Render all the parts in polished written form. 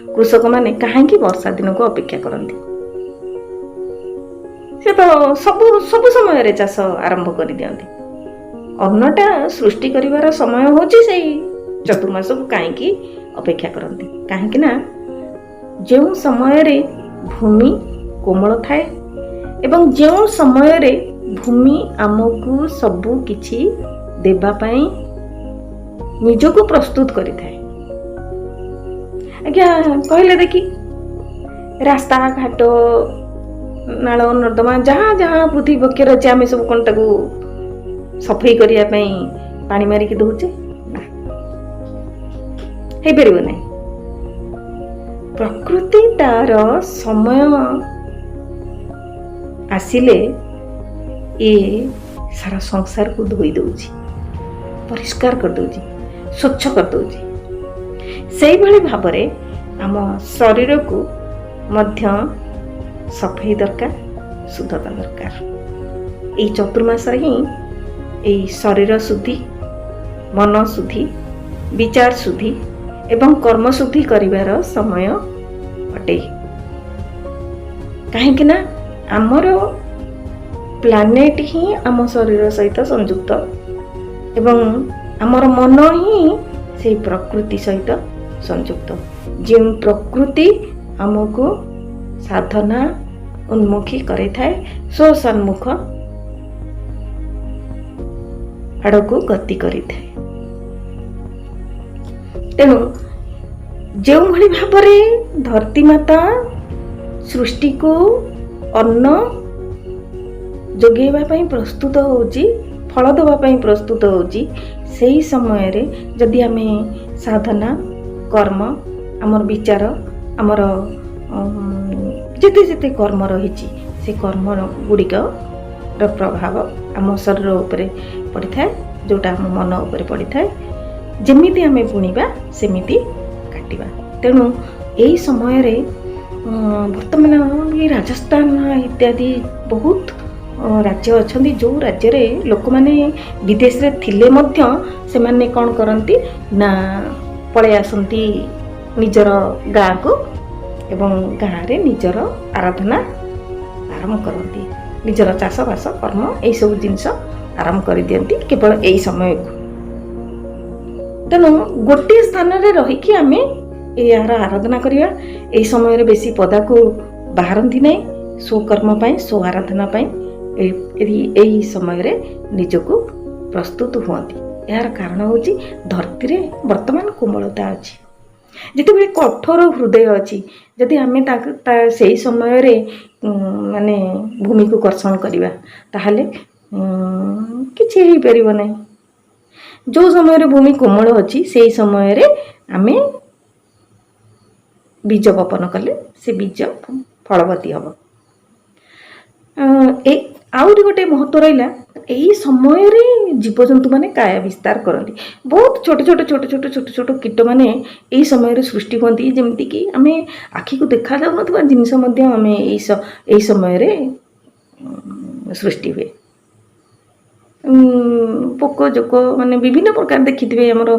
कृषक माने कहीं वर्षा दिन को अपेक्षा करती। से तो सब सब समय चाष आरंभ कर दियंती। अन्नटा सृष्टि करिवार समय होची सेई चतुर्मास को कहीं अपेक्षा करती। कहीं ना जो समय रे भूमि कोमल थाए एवं जो समय रे भूमि आमको सबु किछि देबा पई निजको प्रस्तुत करि थाए। आज्ञा कहले देखी रास्ता घाट नाल नर्दमा जहाँ जहाँ पृथ्वी पक्षर अच्छे आम सब कौन ताकू सफाई करिया पई पानी मारिकी दउचे ना हे परिबो नै। प्रकृति तार समय आसिले ये सारा संसार को धोई दउची, परिष्कार कर दउची, स्वच्छ कर दउची। सेई भली भाबरे आम शरीर को मध्य सफाई दरकार, शुद्धता दरकार। यही चतुर्मास ही यही शरीर शुद्धि, मन शुद्धि, विचार शुद्धि एवं कर्म शुद्धि करिवार समय अटे। कहीं ना आमर प्लानेट ही आम शरीर सहित संयुक्त एवं आमर मन ही से प्रकृति सहित संयुक्त। जो प्रकृति आमको साधना उन्मुखी करे थाए सो सन्मुख आड़को गति करि थाए। तेणु जो भली भाबरे धरती माता सृष्टि को अन्न जोगेबा पई प्रस्तुत होउची, फल देबा पई प्रस्तुत होउची, सेही समय रे जदि आमे साधना कर्म आमर विचार आमर जिते जिते कर्म रही से कर्म गुड़िक प्रभाव आम शरीर उपरे पड़ी थाए, जोटा आम मन उपरे पड़ी थाए। जेमिति आमे बुणीबा सेमिति काटिबा। तेणु यही समय रे वर्तमान ये राजस्थान इत्यादि बहुत राज्य अच्छी जो राज्य रे लोक माने विदेश रे थिले मध्य से माने कौन करती ना पळे आसंती निजर गाँ को एवं गाँ रे निजर आराधना आरंभ करती, निजर चाष बास कर्म यही सब जिनस आरंभ कर दियंती केवल यही समय को। तेणु गोटे स्थान रे रहीकि आमे यार आराधना करिया। यही समय रे बेसी पदा को बाहरती नहीं, सो कर्म पाई सो आराधना पाई यही समय रे निजको प्रस्तुत हुअंती। यार कारण होची धरती रे वर्तमान कोमलता अछि, जितेबाला कठोर हृदय अच्छी जदि आमे से समय रे माने भूमि को कर्षण करिबा ताहले किछि हेई परिबो नै। जो समय रे भूमि कोमल अच्छी से समय रे आमे बीज बपन कले से बीज फलवती हम। आउरी गोटे महत्व रहा यही समय रे जीवजंतु माने काया विस्तार करती। बहुत छोटे छोटे छोटे छोटे छोटे छोटे कीट माने यही समय रे सृष्टि होती, जमती कि आमे आखि को देखा जाउ नथबा जिनस मध्य आमे यही समय रे सृष्टि हुए। पोक जोक माने विभिन्न प्रकार देखिथिबे हमर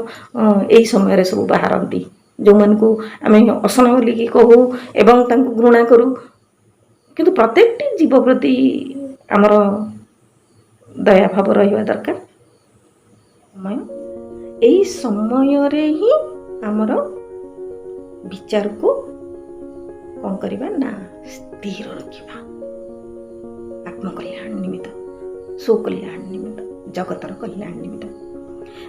यही समय रे सब बाहरती, जो मन को आमे असना बोलिकी कहू एवं तांको घृणा करू, किंतु प्रत्येक जीव प्रति आमर दया भाव रहिबा दरकार। यही समय रे ही आमर विचार को कौन करबा ना स्थिर रखिबा, आत्मकल्याण निमित्त, स्वकल्याण निमित्त, जगतर कल्याण निमित्त।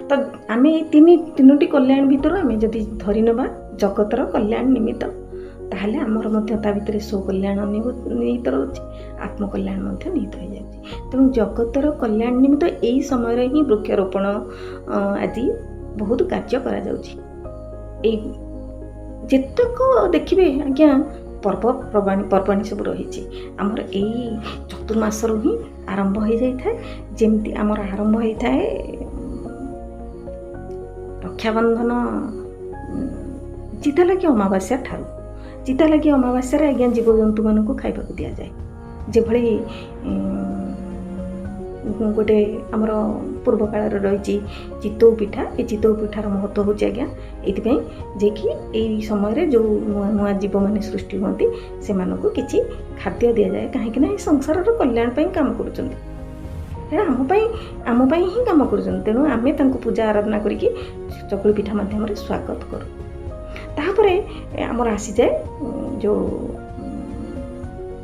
तो आमे तीनोटी कल्याण भितर आमे जदि धरि नबा जगतर कल्याण निमित्त ताहले आमर मध्य ता भितर स्वकल्याण निहित रहुछि, आत्मकल्याण मध्य निहित हो जाछि। तेणु जगतर कल्याण निमित्त यही समय ही वृक्षारोपण आदि बहुत कार्य करा जाउछि। जेतक देखिबे आज्ञा पर्वणी सब रही आमर यही चतुर्मास ही आरंभ हो जाए। जेमती आमर आरंभ होता है रक्षाबंधन चिता लगे अमावास्या ठारू, चिता लगे अमावास्या आज्ञा जीवजंतु मान खाइबा दि जाए। जो गोटे आमर पूर्व काल रही चितौ पिठा ये चितौ पिठार महत्व हूँ आज्ञा ये जे कि यही समय जो नुआ नुआ जीव मैंने सृष्टि होती से किसी खाद्य दि जाए कहीं संसार कल्याण काम कर आम ही कम कर तेणु आम पूजा आराधना करके चकुली पिठा माध्यम स्वागत करूँ तापर आमर आसी जाए जो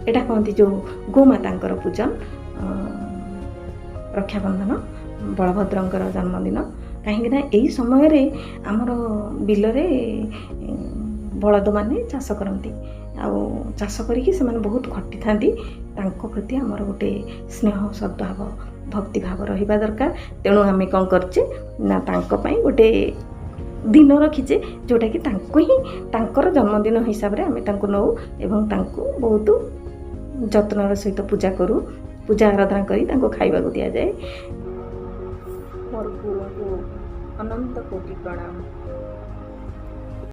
एटा कहती जो गोमाता पूजन रक्षाबंधन बलभद्रंकर जन्मदिन कहीं यही समय आमर बिलरे बलद माने चाष करती चाष करके बहुत खटी था प्रति आमर गोटे स्नेह सद्भाव भक्ति भाव रहा दरकार तेणु आम कौन करचे ना गोटे दिन रखीचे जोटा कि ही जन्मदिन हिसाब से आम नौ एवं बहुत जत्नर सहित पूजा करूँ पूजा आराधना करी खाइबा दि जाए। मोर गुरु को अनंत कोटि प्रणाम।